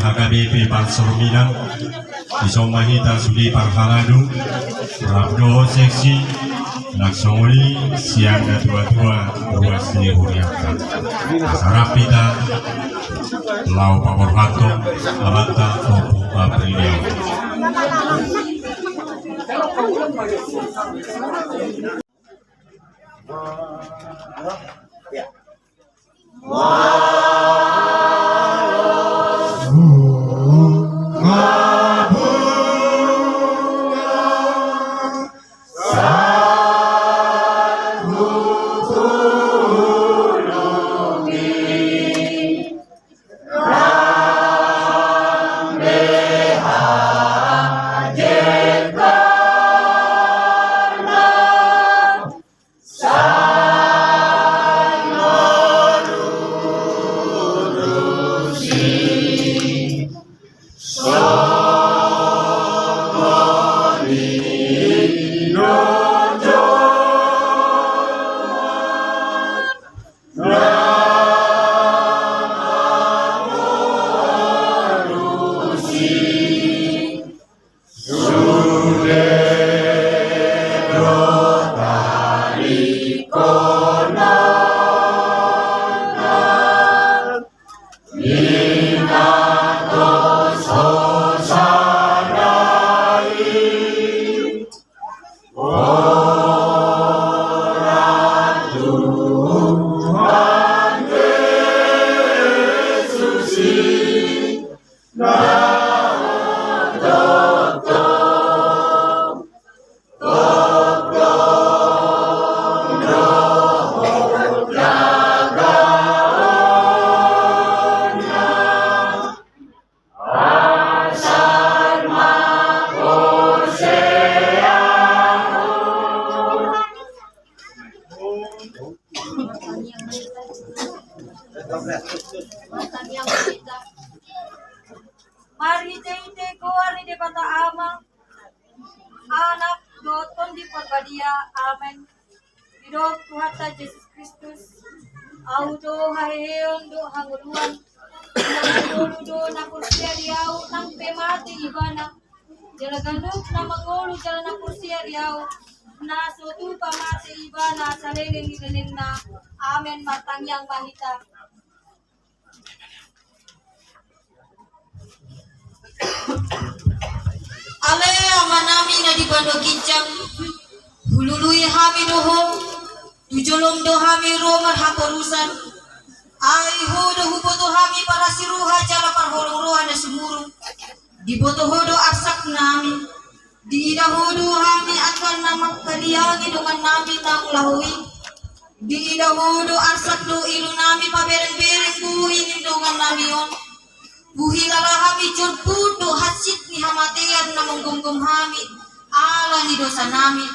HKBP Pansor Minang Isong Mahita Sudi Parhaladu Rabdo Seksi Naksongoli Siang Dua-Dua Ruas Sini Huriaka Sarapita Lau Paporhato Abata Topo Aprilia Mari tete kuari di kata ama anak doton di perbadia amen hidup Tuhan Yesus Kristus audo haheon do hanguluan do na kursia diau nang pemati ibana jalaganduk na mangulu jalan na kursia diau na sutu pamati ibana saleleng ileleng na amen matang yang mahita. Ale amanami na di bando kincang hulului hami doho tujolong do hami roman hakorusan ai hodo huboto hami para siruha jala parholong roha na sumurung di boto hodo arsak nami di ida hodo hami akan nama kaliangi dengan nami tang lahui di ida hodo arsak do ilu nami pabereng-bereng buhin dengan nami on buhi lala hami jod pudo hasit ni hamatean na menggonggong hami ala ni dosa nami